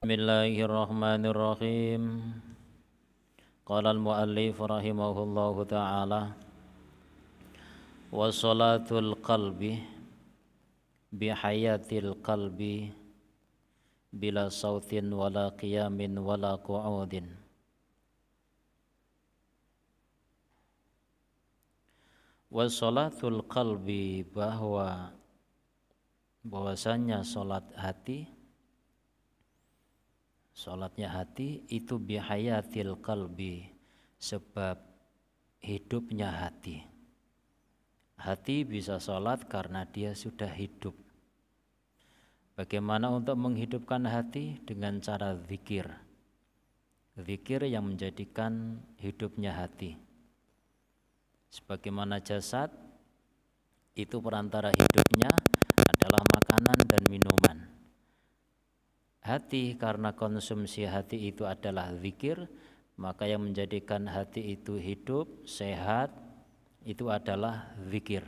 Bismillahirrahmanirrahim. Qala al-muallif rahimahullahu ta'ala wa salatul qalbi bihayatil qalbi bila sautin wala qiyamin wala qu'udin. Wa salatul qalbi bahwasanya salatnya hati itu bihayatil qalbi, sebab hidupnya hati. Hati bisa salat karena dia sudah hidup. Bagaimana untuk menghidupkan hati? Dengan cara zikir. Zikir yang menjadikan hidupnya hati. Sebagaimana jasad itu perantara hidupnya adalah makanan dan minuman. Hati karena konsumsi hati itu adalah zikir, maka yang menjadikan hati itu hidup, sehat, itu adalah zikir.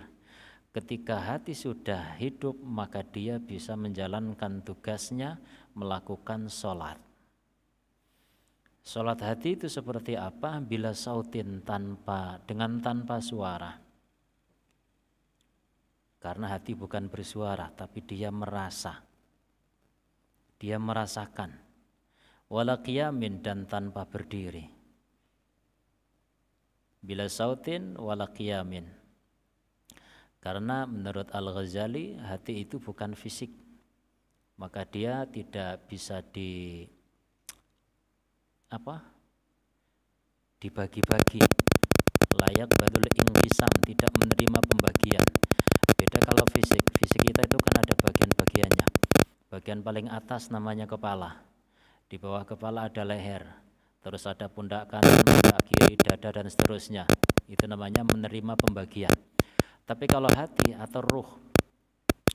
Ketika hati sudah hidup, maka dia bisa menjalankan tugasnya melakukan sholat. Sholat hati itu seperti apa? Bila sautin dengan tanpa suara. Karena hati bukan bersuara, tapi dia merasa. Dia merasakan. Wala qiyamin, dan tanpa berdiri. Bila sautin wala qiyamin. Karena menurut Al-Ghazali hati itu bukan fisik. Maka dia tidak bisa dibagi-bagi. Layak badul inqisam, tidak menerima pembagian. Beda kalau fisik kita itu kan ada bagian-bagiannya. Bagian paling atas namanya kepala, di bawah kepala ada leher, terus ada pundak kanan, pundak kiri, dada dan seterusnya. Itu namanya menerima pembagian. Tapi kalau hati atau ruh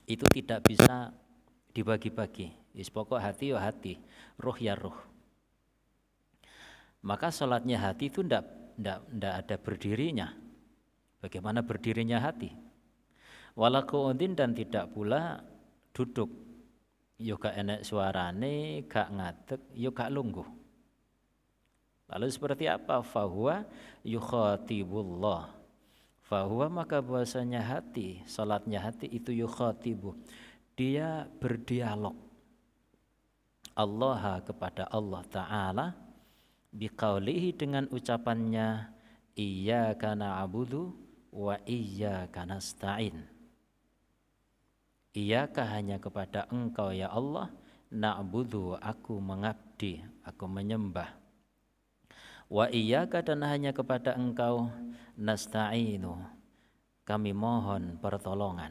itu tidak bisa dibagi-bagi. Pokok hati ya hati, ruh ya ruh. Maka sholatnya hati itu tidak ada berdirinya. Bagaimana berdirinya hati? Wala qu'udin, dan tidak pula duduk. Yo gak enek suarane, gak ngadeg, yo gak lungguh. Lalu seperti apa? Fahuwa yukhatibullah. Fahuwa, maka bahasanya hati, salatnya hati itu yukhatibu. Dia berdialog Allah kepada Allah Ta'ala biqaulihi, dengan ucapannya iyyaka na'budu wa iyyaka nasta'in. Iyaka, hanya kepada Engkau ya Allah, na'budu, aku mengabdi, aku menyembah. Wa iyaka, dan hanya kepada Engkau, nasta'inu, kami mohon pertolongan.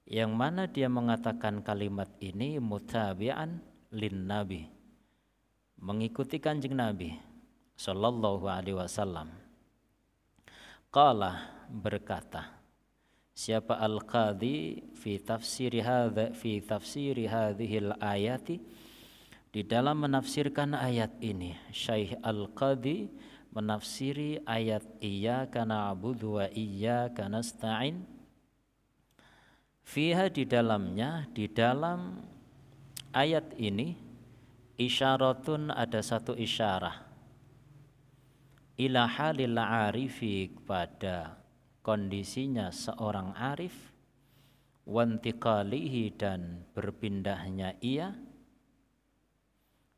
Yang mana dia mengatakan kalimat ini mutabi'an lin nabi, mengikuti Kanjeng Nabi sallallahu alaihi wasallam. Qala, berkata siapa Al-Qadhi fi tafsiri hadhil ayati, di dalam menafsirkan ayat ini. Syekh Al-Qadhi menafsiri ayat iyyaka na'budu wa iyyaka nasta'in. Fiha, di dalamnya, di dalam ayat ini, isyaratun, ada satu isyarah, ila halil arifi, kepada kondisinya seorang arif, wantiqalihi, dan berpindahnya ia,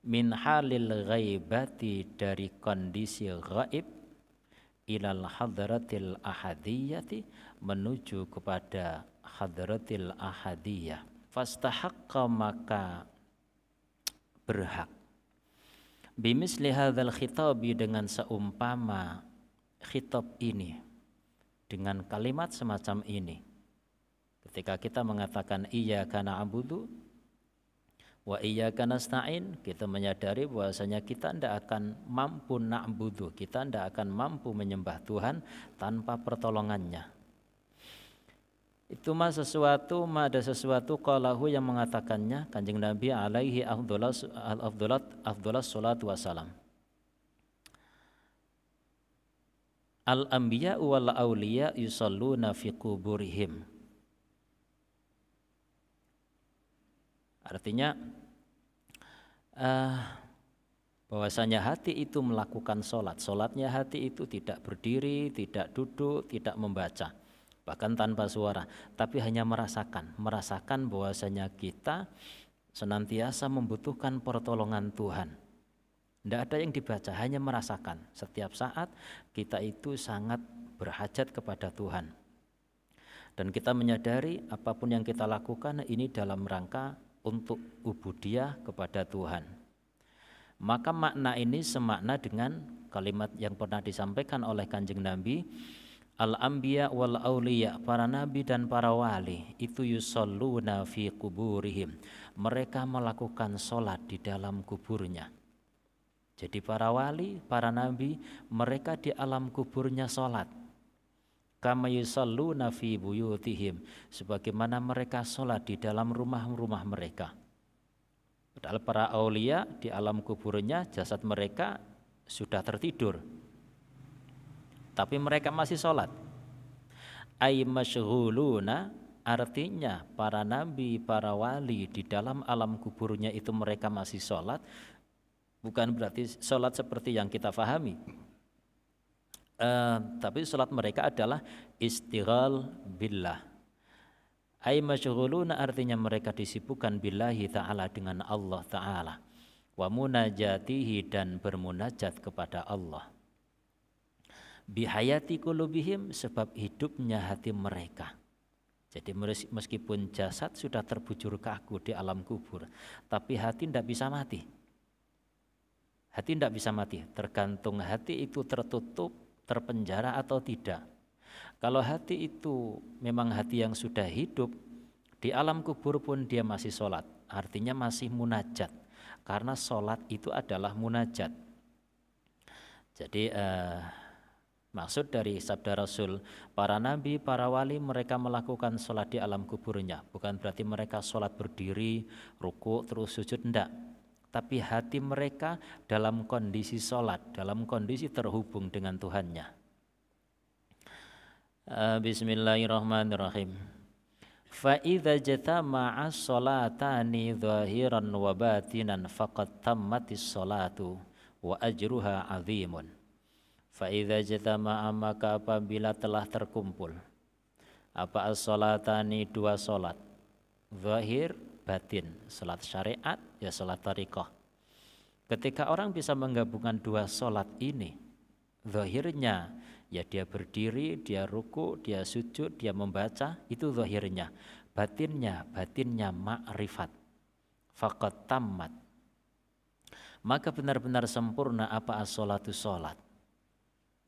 min halil ghaibati, dari kondisi ghaib, ilal hadratil ahadiyati, menuju kepada hadratil ahadiyah. Fastahaqqa, maka berhak, bimisli hadzal khitabi, dengan seumpama khitab ini, dengan kalimat semacam ini. Ketika kita mengatakan iyyaka na'budu wa iyyaka nasta'in, kita menyadari bahwasanya kita tidak akan mampu na'budu, kita tidak akan mampu menyembah Tuhan tanpa pertolongannya. Itu ada sesuatu qalahu, yang mengatakannya Kanjeng Nabi alaihi afdhalas salatu wassalam. Al-anbiya wal awliya yusalluna fi quburihim. Artinya eh, bahwasanya hati itu melakukan sholat. Sholatnya hati itu tidak berdiri, tidak duduk, tidak membaca, bahkan tanpa suara, tapi hanya merasakan bahwasanya kita senantiasa membutuhkan pertolongan Tuhan. Tidak ada yang dibaca, hanya merasakan. Setiap saat kita itu sangat berhajat kepada Tuhan. Dan kita menyadari apapun yang kita lakukan ini dalam rangka untuk ubudiyah kepada Tuhan. Maka makna ini semakna dengan kalimat yang pernah disampaikan oleh Kanjeng Nabi, al-anbiya wal auliya, para nabi dan para wali itu yusalluna fi kuburihim, mereka melakukan sholat di dalam kuburnya. Jadi para wali, para nabi, mereka di alam kuburnya sholat. Kama yusalluna fi buyutihim, sebagaimana mereka sholat di dalam rumah-rumah mereka. Padahal para aulia di alam kuburnya jasad mereka sudah tertidur, tapi mereka masih sholat. Ay masyghuluna, artinya para nabi, para wali di dalam alam kuburnya itu mereka masih sholat. Bukan berarti sholat seperti yang kita fahami, tapi sholat mereka adalah istighal billah. Ay masyghuluna, artinya mereka disibukkan billahi ta'ala, dengan Allah ta'ala, wa munajatihi, dan bermunajat kepada Allah, bihayati qulubihim, sebab hidupnya hati mereka. Jadi meskipun jasad sudah terbujur kaku di alam kubur, tapi hati tidak bisa mati. Hati tidak bisa mati, tergantung hati itu tertutup, terpenjara atau tidak. Kalau hati itu memang hati yang sudah hidup, di alam kubur pun dia masih sholat, artinya masih munajat, karena sholat itu adalah munajat. Jadi maksud dari sabda Rasul, para nabi, para wali mereka melakukan sholat di alam kuburnya, bukan berarti mereka sholat berdiri, ruku, terus sujud, enggak. Tapi hati mereka dalam kondisi sholat, dalam kondisi terhubung dengan Tuhannya. Bismillahirrahmanirrahim. Fa idza jatama'a sholatani zahiran wa batinan faqad tammatis sholatu wa ajruha azimun. Fa idza jatama'a, maka apabila telah terkumpul apa as-sholatani, dua sholat, zahir batin, sholat syariat ya sholat tariqah. Ketika orang bisa menggabungkan dua sholat ini, zahirnya ya dia berdiri, dia ruku, dia sujud, dia membaca, itu zahirnya. Batinnya ma'rifat. Faqad tammat, maka benar-benar sempurna apa as-sholatu sholat.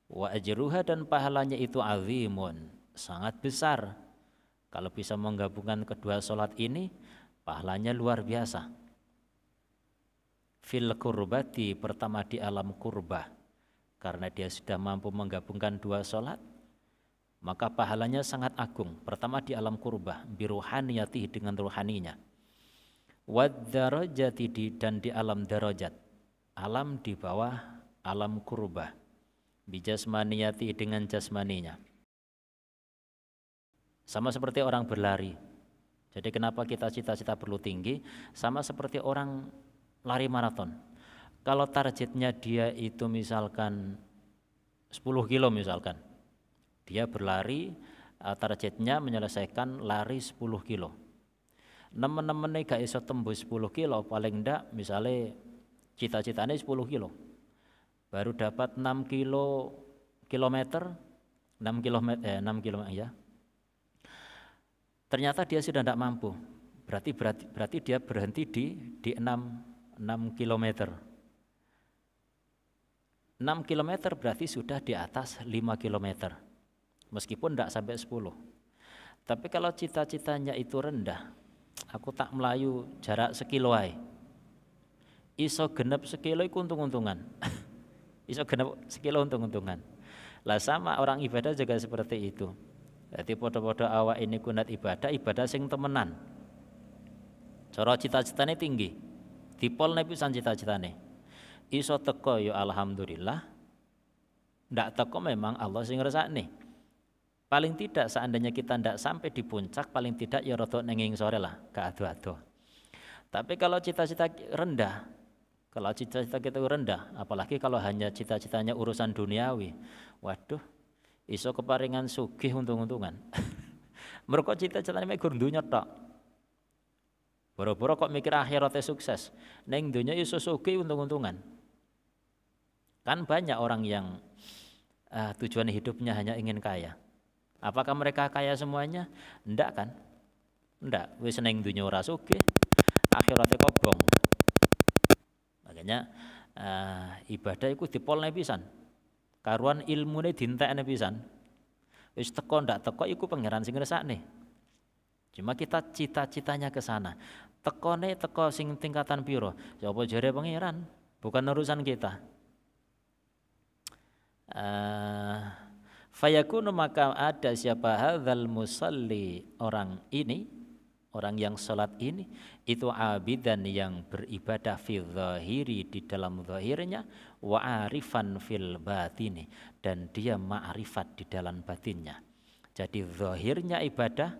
Wa ajruha, dan pahalanya itu azimun, sangat besar. Kalau bisa menggabungkan kedua sholat ini, pahalanya luar biasa. Fil kurbati, pertama di alam kurbah, karena dia sudah mampu menggabungkan dua sholat, maka pahalanya sangat agung. Pertama di alam kurbah, biruhaniyati, dengan ruhaninya. Wad darajati, dan di alam darajat, alam di bawah alam kurbah, bijasmaniyati, dengan jasmaninya. Sama seperti orang berlari. Jadi kenapa kita cita-cita perlu tinggi? Sama seperti orang lari maraton. Kalau targetnya dia itu misalkan 10 kilo misalkan, dia berlari, targetnya menyelesaikan lari 10 kilo. Nemen-nemennya gak iso tembus 10 kilo, paling enggak misalnya cita-citanya 10 kilo. Baru dapat 6 kilometer ya. Ternyata dia sudah tidak mampu. Berarti dia berhenti di 6 kilometer. 6 kilometer berarti sudah di atas 5 kilometer, meskipun tidak sampai 10. Tapi kalau cita-citanya itu rendah, aku tak melayu jarak sekilo ae, iso genep sekilo iku untung-untungan. Iso genep sekilo untung-untungan. Lah sama orang ibadah juga seperti itu. Jadi podo-podo awak ini kunat ibadah sing temenan. Cara cita-citane tinggi, dipolne pisan cita-citane. Iso teko ya alhamdulillah, ndak teko memang Allah sing ngersakne. Paling tidak seandainya kita ndak sampai di puncak, paling tidak ya rada nenging sore lah, gak ado-ado. Tapi kalau cita-cita rendah, Kalau cita-cita kita rendah, apalagi kalau hanya cita-citanya urusan duniawi, waduh, iso keparingan sugih untung-untungan. Mergo cita-citane mek gur dunya tok. Boro-boro kok mikir akhiratnya sukses, neng dunya iso sugih untung-untungan. Kan banyak orang yang tujuan hidupnya hanya ingin kaya. Apakah mereka kaya semuanya? Ndak kan? Ndak, wis neng dunya ora sugih, akhiratnya kobong. Makanya ibadah iku dipolne pisan. Karuan ilmune dintekne pisan. Wis teko ndak teko iku pangeran sing ngersakne. Cuma kita cita-citanya ke sana. Tekone teko sing tingkatan piro? Sapa jare pangeran, bukan urusan kita. Fayakunu maka ada siapa hadzal musalli, orang ini, orang yang salat ini itu abidan yang beribadah fil zahiri di dalam zahirnya, wa arifan fil batini dan dia ma'rifat di dalam batinnya. Jadi zahirnya ibadah,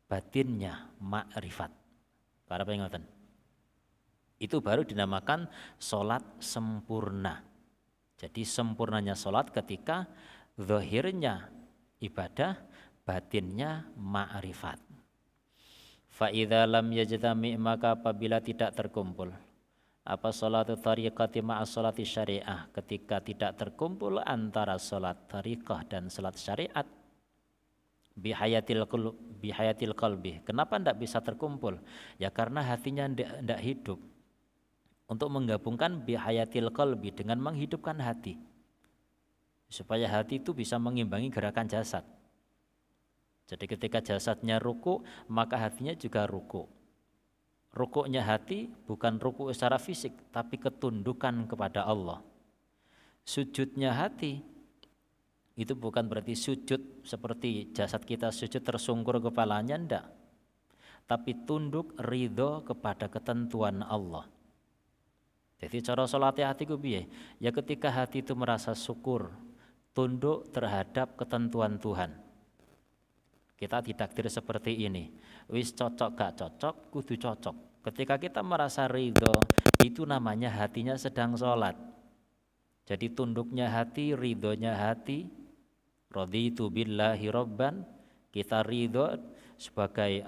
batinnya ma'rifat. Para pengoten. Itu baru dinamakan salat sempurna. Jadi sempurnanya salat ketika zahirnya ibadah, batinnya ma'rifat. Fa idza lam yajtami, maka apabila tidak terkumpul apa salatu tariqati ma'a salati syariah, ketika tidak terkumpul antara salat tariqah dan salat syariat, bihayatil qalbi. Kenapa tidak bisa terkumpul? Ya karena hatinya tidak hidup. Untuk menggabungkan bihayatil qalbi dengan menghidupkan hati, supaya hati itu bisa mengimbangi gerakan jasad. Jadi ketika jasadnya ruku, maka hatinya juga ruku. Rukuknya hati bukan ruku secara fisik, tapi ketundukan kepada Allah. Sujudnya hati itu bukan berarti sujud seperti jasad kita sujud tersungkur kepalanya, enggak. Tapi tunduk ridho kepada ketentuan Allah. Jadi cara sholat hati ku piye? Ya ketika hati itu merasa syukur, tunduk terhadap ketentuan Tuhan. Kita ditakdir seperti ini. Wis cocok gak cocok, kudu cocok. Ketika kita merasa ridho, itu namanya hatinya sedang sholat. Jadi tunduknya hati, ridhonya hati. Raditu billahi robban. Kita ridho sebagai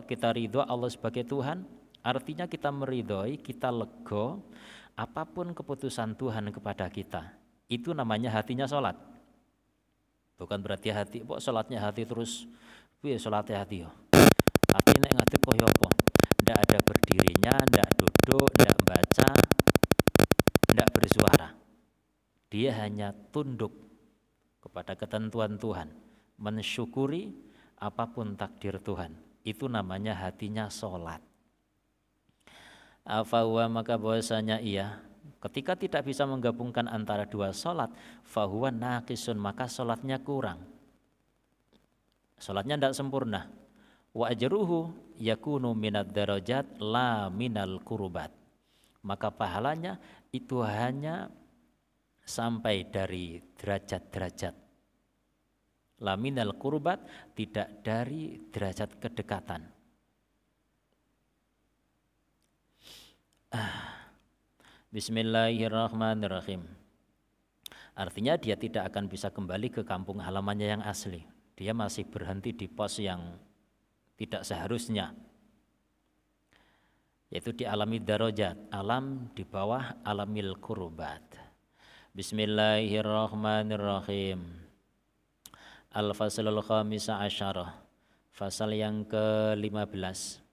kita ridho Allah sebagai Tuhan. Artinya kita meridhoi, kita lego apapun keputusan Tuhan kepada kita. Itu namanya hatinya sholat. Bukan berarti hati, kok sholatnya hati terus, piye sholatnya hati yo. Hati nek ngadep koyo apa? Ndak ada berdirinya, ndak duduk, ndak baca, ndak bersuara. Dia hanya tunduk kepada ketentuan Tuhan, mensyukuri apapun takdir Tuhan. Itu namanya hatinya sholat. Fahuwa, maka bahwasanya ia ketika tidak bisa menggabungkan antara dua sholat, fahuwa naqisun, maka sholatnya kurang, sholatnya tidak sempurna. Wa ajruhu yakunu minad darajat la minal kurubat, maka pahalanya itu hanya sampai dari derajat-derajat. La minal kurubat, tidak dari derajat kedekatan. Bismillahirrahmanirrahim. Artinya dia tidak akan bisa kembali ke kampung halamannya yang asli. Dia masih berhenti di pos yang tidak seharusnya, yaitu di alami darajat, alam di bawah alamil kurubat. Bismillahirrahmanirrahim. Al-faslul khamisa asyarah, fasal yang ke-15.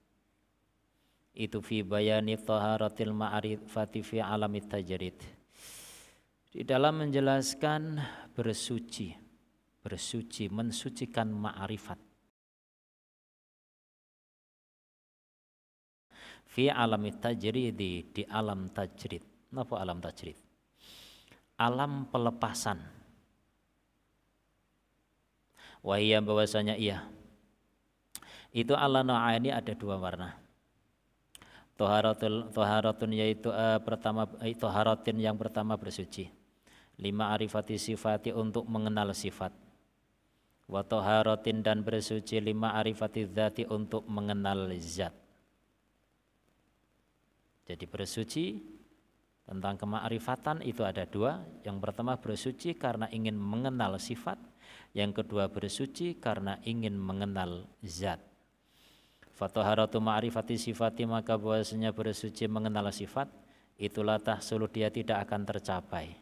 Itu fi bayani thaharatil ma'rifati fi alamit tajrid. Di dalam menjelaskan bersuci, mensucikan ma'rifat. Fi alamit tajrid, di alam tajrid. Napa alam tajrid? Alam pelepasan. Wahiyya, bahwasanya iya. Itu ala na'ani, ada dua warna. Toharatun yaitu pertama, toharatin yang pertama bersuci. Lima arifati sifati, untuk mengenal sifat. Wa toharatin, dan bersuci lima arifati dzati, untuk mengenal zat. Jadi bersuci Tentang kemakrifatan itu ada dua. Yang pertama bersuci karena ingin mengenal sifat. Yang kedua bersuci karena ingin mengenal zat. Fataharatu ma'rifati sifati, maka bahwasanya bersuci mengenal sifat, itulah tahsulu, dia tidak akan tercapai.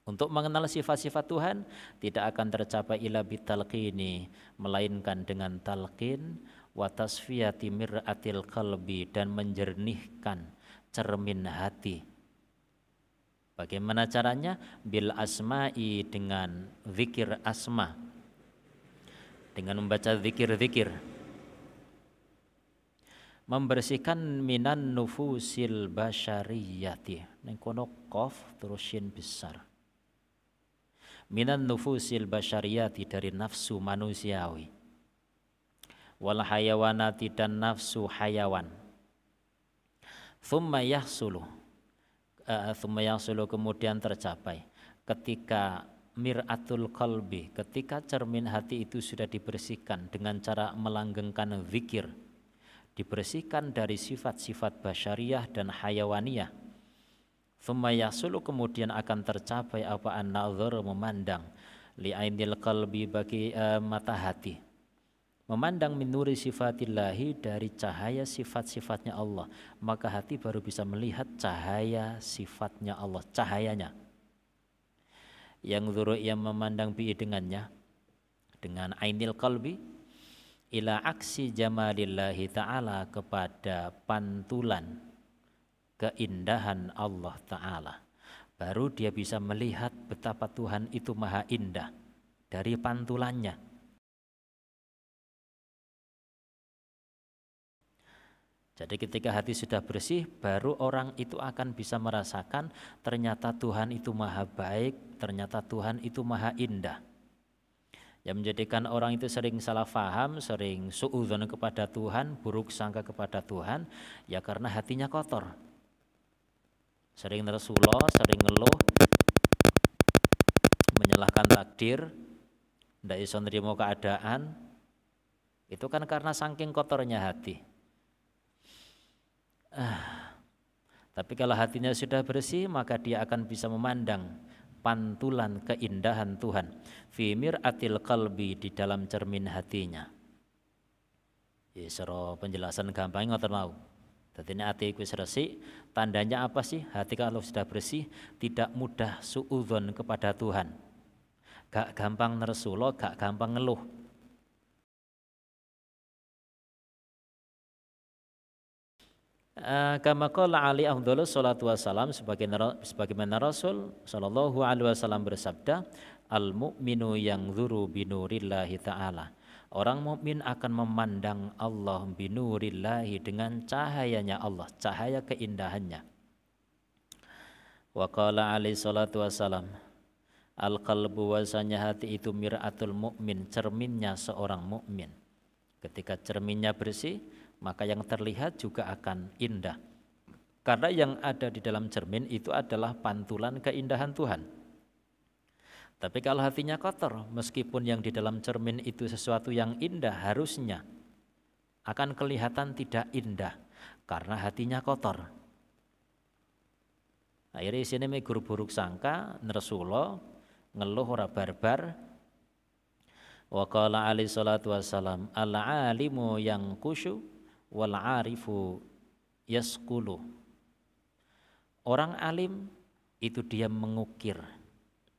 Untuk mengenal sifat-sifat Tuhan tidak akan tercapai illa bitalqini, melainkan dengan talqin, wa tasfiyati mir'atil qalbi, dan menjernihkan cermin hati. Bagaimana caranya? Bil asma'i, dengan zikir asma, dengan membaca zikir-zikir. Membersihkan minan nufusil basyariyati, ning kono qaf terus shin besar. Minan nufusil basyariyati, dari nafsu manusiawi. Wal hayawanati, dan nafsu hayawan. Thumma yahsulu, kemudian tercapai ketika mir'atul qalbi, ketika cermin hati itu sudah dibersihkan dengan cara melanggengkan zikir, dibersihkan dari sifat-sifat basyariyah dan hayawaniyah. Thumma yahsulu, kemudian akan tercapai apa? An-nazar, memandang, li'ainil qalbi, bagi mata hati, memandang min nuri sifatillahi, dari cahaya sifat-sifatnya Allah, maka hati baru bisa melihat cahaya sifatnya Allah, cahayanya. Yang zuru, yang memandang bi, dengannya, dengan ainil qalbi, ila aksi jamalillahi ta'ala, kepada pantulan keindahan Allah Ta'ala. Baru dia bisa melihat betapa Tuhan itu maha indah dari pantulannya. Jadi ketika hati sudah bersih, baru orang itu akan bisa merasakan ternyata Tuhan itu maha baik, ternyata Tuhan itu maha indah. Yang menjadikan orang itu sering salah faham, sering suudzon kepada Tuhan, buruk sangka kepada Tuhan, ya karena hatinya kotor. Sering tersulo, sering ngeluh, menyalahkan takdir, ndak iso nrimo keadaan. Itu kan karena saking kotornya hati. Tapi kalau hatinya sudah bersih, maka dia akan bisa memandang pantulan keindahan Tuhan fi mir'atil qalbi, di dalam cermin hatinya. Ya sero penjelasan gampang ngoten mau. Dadi nek ati wis resik, tandanya apa sih? Hati kalau sudah bersih tidak mudah suudzon kepada Tuhan. Gak gampang nersulo, gak gampang ngeluh. Kama qala Ali afdhalus salatu wassalam, sebagaimana Rasul sallallahu alaihi wasallam bersabda, al mu'minu yanzuru binurillahi ta'ala. Orang mukmin akan memandang Allah binurillahi, dengan cahayanya Allah, cahaya keindahannya. Wa qala alaihi salatu wassalam, al qalbu, wasanya hati itu mir'atul mu'min, cerminnya seorang mukmin. Ketika cerminnya bersih, maka yang terlihat juga akan indah. Karena yang ada di dalam cermin itu adalah pantulan keindahan Tuhan. Tapi kalau hatinya kotor, meskipun yang di dalam cermin itu sesuatu yang indah, harusnya akan kelihatan tidak indah karena hatinya kotor. Akhirnya di sini megur buruk sangka, nersulo, ngeluh ora barbar. Wa qala alaihi salatu wassalam, al-alimu yang kusyu wal arifu yaskulu. Orang alim itu dia mengukir,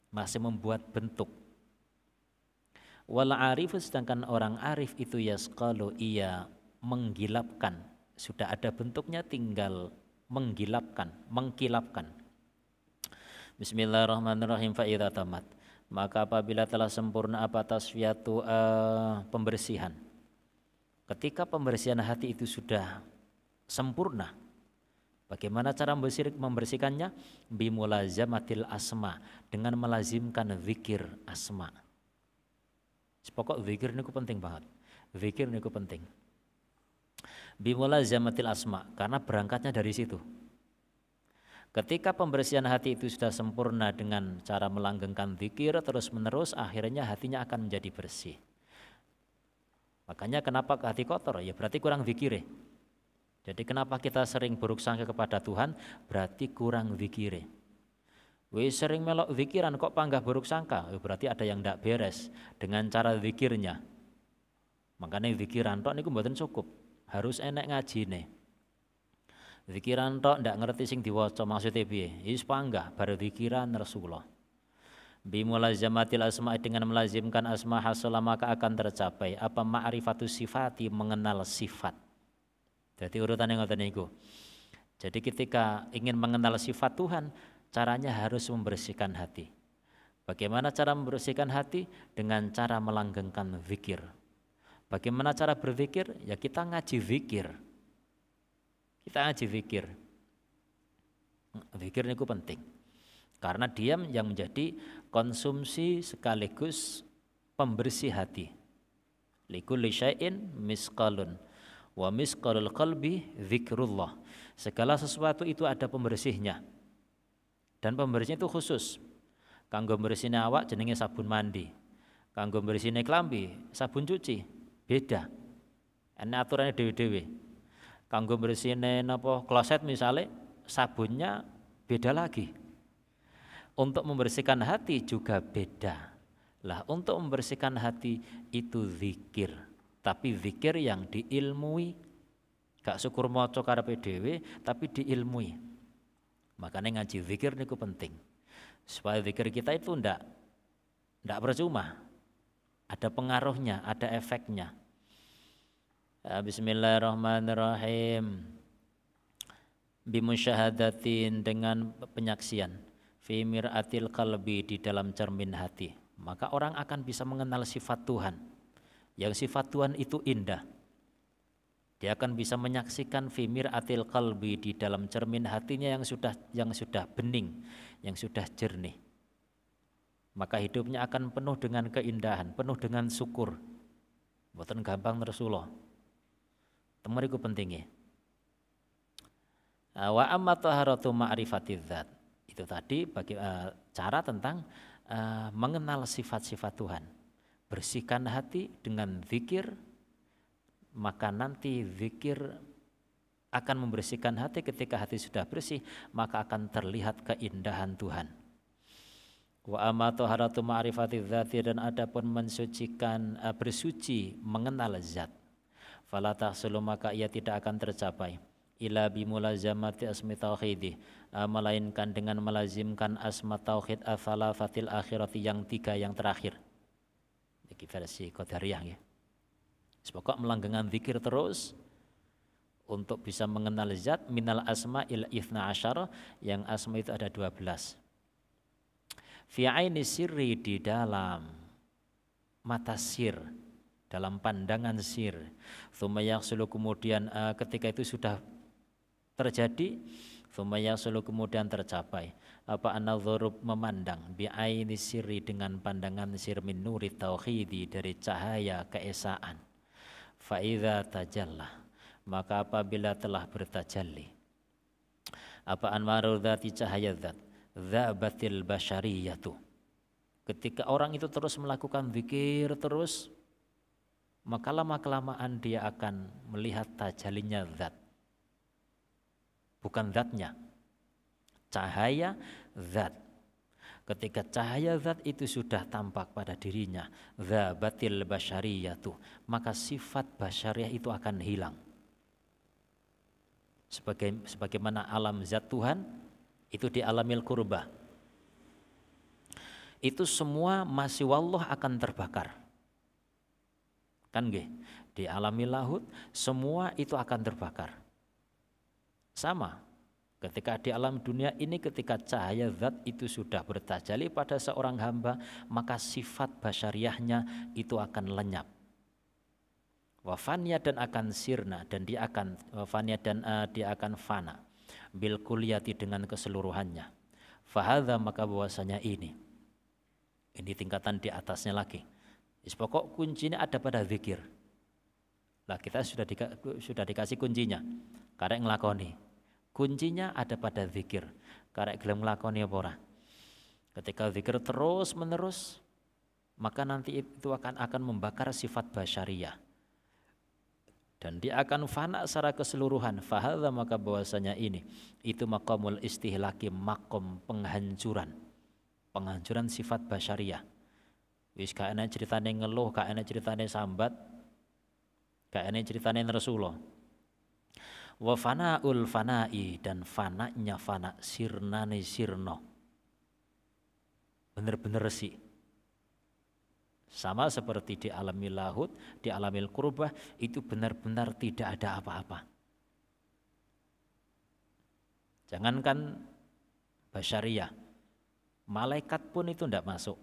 masih membuat bentuk. Wal arifu, sedangkan orang arif itu yaskalu, ia menggilapkan. Sudah ada bentuknya, tinggal menggilapkan, mengkilapkan. Bismillahirrahmanirrahim. Fa idza tamat, maka apabila telah sempurna apa tasfiyatu, pembersihan. Ketika pembersihan hati itu sudah sempurna, bagaimana cara membersihkannya? Bimulazamatil asma, dengan melazimkan zikir asma. Pokok zikir niku penting banget. Zikir niku penting. Bimulazamatil asma, karena berangkatnya dari situ. Ketika pembersihan hati itu sudah sempurna dengan cara melanggengkan zikir terus menerus, akhirnya hatinya akan menjadi bersih. Makanya kenapa hati kotor? Ya berarti kurang zikir. Jadi kenapa kita sering buruk sangka kepada Tuhan? Berarti kurang zikire. Wis sering melok zikiran kok panggah buruk sangka, berarti ada yang ndak beres dengan cara zikirnya. Makanya zikiran tok niku mboten cukup, harus enek ngajine. Zikiran tok ndak ngerti sing diwaca maksudnya piye? Wis panggah bar zikiran Rasulullah. Bimulazamatil asma dengan melazimkan asma hasala maka akan tercapai apa ma'rifatus sifati mengenal sifat. Jadi urutannya ngoten niku. Jadi ketika ingin mengenal sifat Tuhan, caranya harus membersihkan hati. Bagaimana cara membersihkan hati? Dengan cara melanggengkan zikir. Bagaimana cara berzikir? Ya kita ngaji zikir. Kita ngaji zikir. Zikir niku penting. Karena dia yang menjadi konsumsi sekaligus pembersih hati. Likulli syai'in misqalun wa misqalul qalbi zikrullah. Segala sesuatu itu ada pembersihnya. Dan pembersihnya itu khusus. Kanggo bersihne awak jenenge sabun mandi. Kanggo bersihne klambi sabun cuci. Beda. Ana aturane dhewe-dhewe. Kanggo bersihne napa kloset misale sabunnya beda lagi. Untuk membersihkan hati juga beda. Lah untuk membersihkan hati itu zikir. Tapi zikir yang diilmui. Gak syukur maca karepe dhewe tapi diilmui. Makanya ngaji zikir niku penting. Supaya zikir kita itu ndak percuma. Ada pengaruhnya, ada efeknya. Bismillahirrahmanirrahim. Bimusyahadatin dengan penyaksian. Fi mir'atil qalbi di dalam cermin hati. Maka orang akan bisa mengenal sifat Tuhan. Yang sifat Tuhan itu indah. Dia akan bisa menyaksikan fi mir'atil qalbi di dalam cermin hatinya yang sudah bening, yang sudah jernih. Maka hidupnya akan penuh dengan keindahan, penuh dengan syukur. Mboten gampang Rasulullah. Temur iku pentingnya. Wa amma taharatu ma'rifatiz zat. Itu tadi bagi cara tentang mengenal sifat-sifat Tuhan. Bersihkan hati dengan zikir, maka nanti zikir akan membersihkan hati. Ketika hati sudah bersih, maka akan terlihat keindahan Tuhan. Wa amma taharatu ma'rifatiz dzati dan adapun mensucikan bersuci mengenal zat. Fala tahsulu maka ia tidak akan tercapai. Ila bimulazamati asmi tauhidi melainkan dengan melazimkan asma tauhid ats-tsalatsatil akhirati yang tiga yang terakhir. Iki versi Qadariyah ya. Sepokok melanggengkan zikir terus untuk bisa mengenal zat minal asma il itsna asyara yang asma itu ada 12. Fi aini sirri di dalam mata sir, dalam pandangan sir. Tsumma yahsulu kemudian ketika itu sudah terjadi, tsumma yahsulu kemudian tercapai apa an-nadzaru memandang bi aini sirri dengan pandangan sir min nuri tauhidi dari cahaya keesaan. Fa idza tajalla maka apabila telah bertajalli apa anwarul dzati cahaya zat dzabatil basyariyatu. Ketika orang itu terus melakukan zikir terus, maka lama-kelamaan dia akan melihat tajallinya zat. Bukan zatnya, cahaya zat. Ketika cahaya zat itu sudah tampak pada dirinya, dzabatil basyariyatu, maka sifat basyariah itu akan hilang. Sebagaimana alam zat Tuhan itu di alamil qurbah. Itu semua masih wallah akan terbakar. Kan nggih? Di alamil lahud semua itu akan terbakar. Sama, ketika di alam dunia ini ketika cahaya zat itu sudah bertajalli pada seorang hamba, maka sifat basyariahnya itu akan lenyap. Wafanya dan akan sirna dan dia akan wafanya dan dia akan fana bil kulliyati dengan keseluruhannya. Fahadza maka bahwasanya ini tingkatan di atasnya lagi. Pokok kuncinya ada pada zikir. Lah kita sudah dikasih kuncinya. Karek nglakoni. Kuncinya ada pada zikir. Karek gelem nglakoni apa ora. Ketika zikir terus menerus, maka nanti itu akan membakar sifat basyariyah. dan dia akan fana secara keseluruhan. Fahadha, maka bahwasanya ini itu maqamul istihlaki, makom penghancuran sifat basyariah. Wis gak enak ceritane ngeluh, gak enak ceritane sambat, gak enak ceritane Rasulullah. Wa fanaul fanai, dan fananya fana, sirnane sirno, bener-bener resik. Sama seperti di alamil lahut, di alamil qurbah, itu benar-benar tidak ada apa-apa. Jangankan basyariah, malaikat pun itu tidak masuk.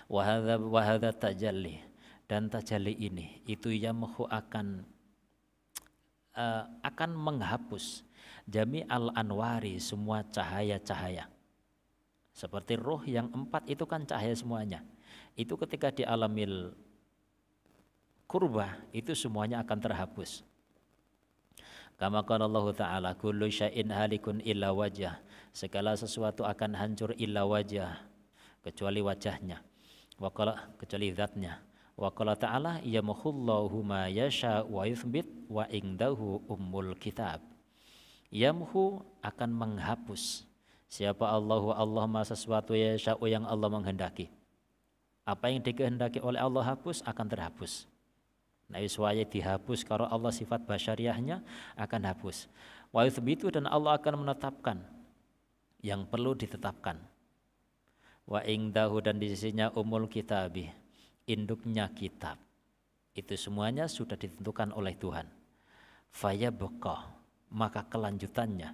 Wahadha tajalli, dan tajalli ini itu yamhu akan menghapus jami al anwari, semua cahaya-cahaya. Seperti roh yang 4 itu kan cahaya semuanya. Itu ketika di alamil qurbah itu semuanya akan terhapus. Kama qala Allah Ta'ala, kullu syai'in halikun illa wajah, segala sesuatu akan hancur illa wajah, kecuali wajahnya, wa qala, kecuali zatnya. Wa qala ta'ala yamhullahu ma yasha wa yuthbit wa indahu ummul kitab. Yamhu akan menghapus. Siapa Allahu, Allah ma sesuatu yasha'u yang Allah menghendaki. Apa yang dikehendaki oleh Allah hapus akan terhapus. Nah, iswaya dihapus kalau Allah sifat basyariahnya akan hapus. Wa yuthbitu, dan Allah akan menetapkan yang perlu ditetapkan. Wa indahu, dan di sisinya umul kitabi, induknya kitab. Itu semuanya sudah ditentukan oleh Tuhan. Fayabqa, maka kelanjutannya,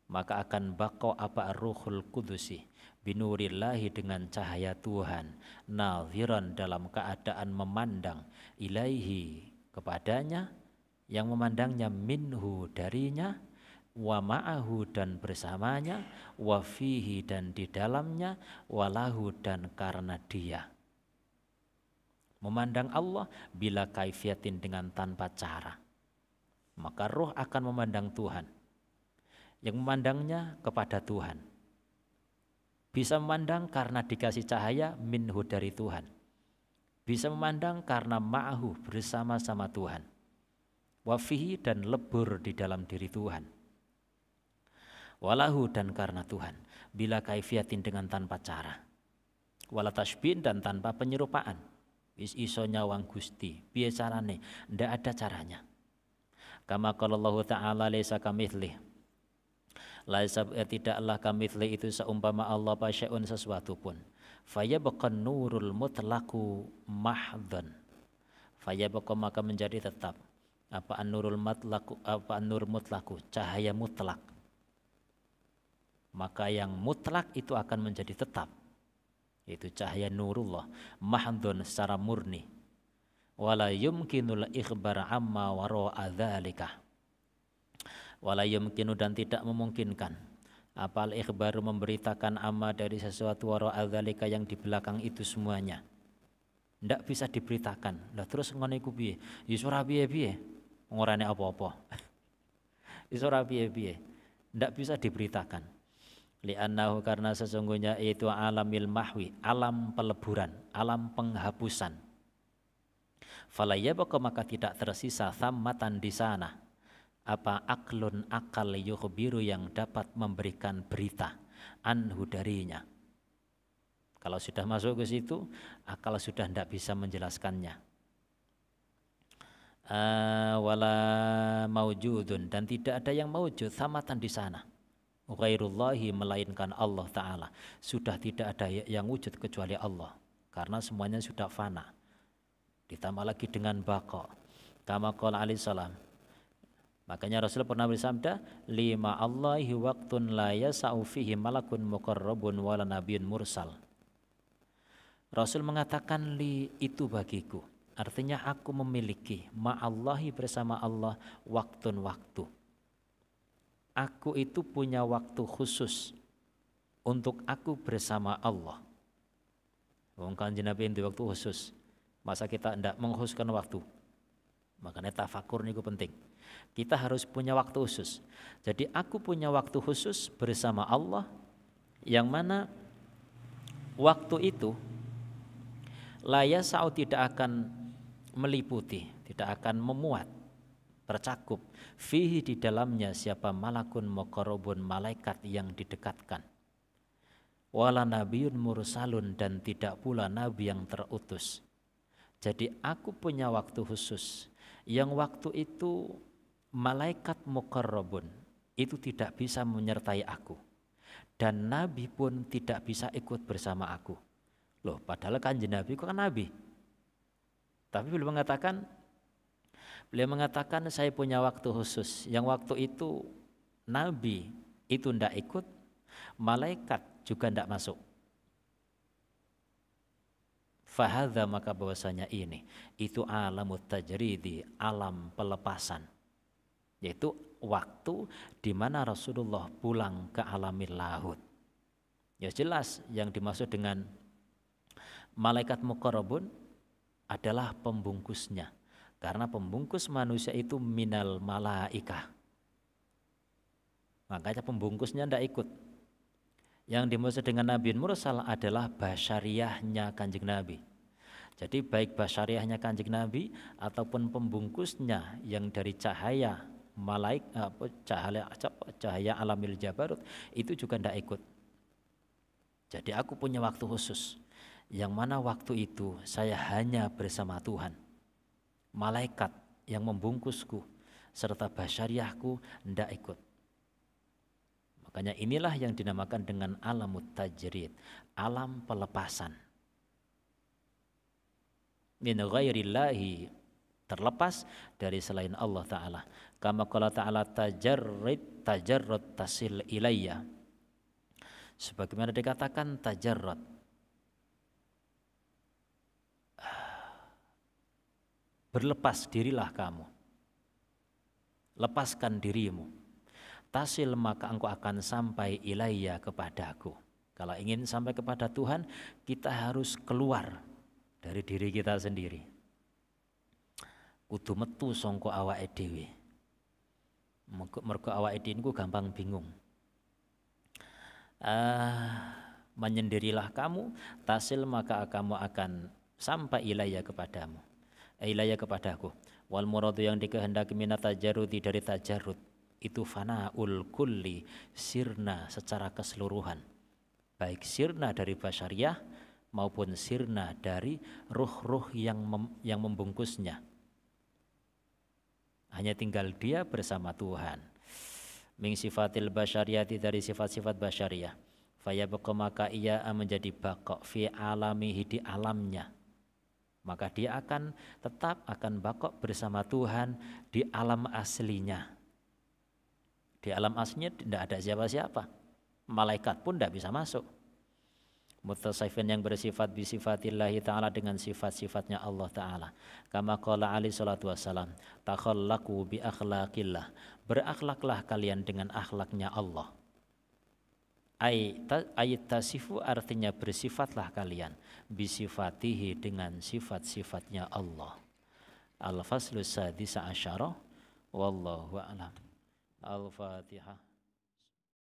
maka akan baqo apa ruhul kudusi, binurillahi, dengan cahaya Tuhan, nadhiran, dalam keadaan memandang, ilaihi, kepadanya, yang memandangnya, minhu, darinya, wa ma'ahu, dan bersamanya, wa fihi, dan di dalamnya, walahu, dan karena dia. Memandang Allah bila kaifiatin, dengan tanpa cara. Maka roh akan memandang Tuhan. Yang memandangnya kepada Tuhan. Bisa memandang karena dikasih cahaya minhu, dari Tuhan. Bisa memandang karena ma'ahu, bersama-sama Tuhan. Wafihi, dan lebur di dalam diri Tuhan. Walahu, dan karena Tuhan. Bila kaifiatin, dengan tanpa cara. Wala tasbih, dan tanpa penyerupaan. Iso nyawang Gusti, piye carane? Ndak ada caranya. Kama qala Allah Ta'ala laisa kamitslihi, laisa, tidaklah kamitslihi itu seumpama Allah pasya'un, sesuatu pun. Fayabqa nurul mutlaqu mahdhan, fayabqa, maka menjadi tetap apa an-nurul mutlaqu, apa an-nur mutlaqu, cahaya mutlak. Maka yang mutlak itu akan menjadi tetap, itu cahaya nurullah mahdhun, secara murni. Wala yumkinul ikhbar amma wara'a dzalika, wala yumkinu, dan tidak memungkinkan apa al-ikhbaru, memberitakan amma, dari sesuatu, wara'a dzalika, yang di belakang itu semuanya. Ndak bisa diberitakan. Lah terus ngono iku piye? Ya ora piye-piye. Ngorane apa-apa. Ya ora piye-piye. Ndak bisa diberitakan. Li'annahu, karena sesungguhnya itu alamil mahwi, alam peleburan, alam penghapusan. Falayabqa, maka tidak tersisa thammatan, di sana, apa aklun, akal, yukhbiru, yang dapat memberikan berita, anhu, darinya. Kalau sudah masuk ke situ, akal sudah tidak bisa menjelaskannya. Wala maujudun, dan tidak ada yang maujud thammatan di sana. Ghairullahi, melainkan Allah Ta'ala. Sudah tidak ada yang wujud kecuali Allah, karena semuanya sudah fana. Ditambah lagi dengan baqa. Kama qala alaihi salam, makanya Rasul pernah bersabda, lima Allahi waqtun la yasa'u fihi malakun muqarrabun wala nabiyyun mursal. Rasul mengatakan, li, itu bagiku, artinya aku memiliki ma'allahi, bersama Allah, waktun, waktu. Aku itu punya waktu khusus untuk aku bersama Allah. Wong Kanjeng Nabi itu waktu khusus. Masa kita tidak mengkhususkan waktu? Makanya tafakur niku penting. Kita harus punya waktu khusus. Jadi aku punya waktu khusus bersama Allah, yang mana waktu itu la yasa'u, tidak akan meliputi, tidak akan memuat, tercakup fihi di dalamnya siapa malakun muqarrabun, malaikat yang didekatkan, wala nabiyun mursalun, dan tidak pula nabi yang terutus. Jadi aku punya waktu khusus yang waktu itu malaikat muqarrabun itu tidak bisa menyertai aku, dan nabi pun tidak bisa ikut bersama aku. Loh, padahal kanjeng Nabi itu kan nabi, tapi beliau mengatakan saya punya waktu khusus yang waktu itu nabi itu tidak ikut, malaikat juga tidak masuk. Fahadha, maka bahwasanya ini itu alamut tajridi, alam pelepasan, yaitu waktu di mana Rasulullah pulang ke alamil lahud. Ya jelas yang dimaksud dengan malaikat muqarrabun adalah pembungkusnya, karena pembungkus manusia itu minal malaikah, makanya pembungkusnya tidak ikut. Yang dimaksud dengan Nabi Mursal adalah basyariahnya kanjeng Nabi. Jadi baik basyariahnya kanjeng Nabi ataupun pembungkusnya yang dari cahaya cahaya alamil jabarut itu juga tidak ikut. Jadi aku punya waktu khusus, yang mana waktu itu saya hanya bersama Tuhan. Malaikat yang membungkusku serta basyariahku tidak ikut. Makanya inilah yang dinamakan dengan alamut tajrid, alam pelepasan. Min ghairillahi, terlepas dari selain Allah Ta'ala. Kama qala Ta'ala tajarrud tasil ilayya. Sebagaimana dikatakan tajarrud, berlepas dirilah kamu, lepaskan dirimu. Tasil, maka engkau akan sampai ilayya, kepadaku. Kalau ingin sampai kepada Tuhan, kita harus keluar dari diri kita sendiri. Kudu metu sangka awake dhewe. Mergo awake dhewe niku gampang bingung. Menyendirilah kamu, tasil, maka kamu akan sampai ilayya kepadamu. Ilayya kepadaku. Wal muradu, yang dikehendaki minat tajarrudi, dari tajarrud, itu fanaul kulli, sirna secara keseluruhan, baik sirna dari basyariah maupun sirna dari ruh-ruh yang membungkusnya. Hanya tinggal dia bersama Tuhan. Min sifatil basyariyati, dari sifat-sifat basyariah. Fayabqa, maka ia menjadi baqa fi alamihi, di alamnya. Maka dia akan tetap akan baqa bersama Tuhan di alam aslinya. Di alam aslinya tidak ada siapa-siapa, malaikat pun tidak bisa masuk. Mutasawwifin, yang bersifat bisifatillahi ta'ala, dengan sifat-sifatnya Allah Ta'ala. Kama qala alaihi salatu wassalam, takhallaqu bi akhlaqillah, berakhlaklah kalian dengan akhlaknya Allah. Ayat tasifu, artinya bersifatlah kalian, bisifatihi, dengan sifat-sifatnya Allah. Al-faslu sadisa asyara, wallahu a'lam. Al-Fatihah.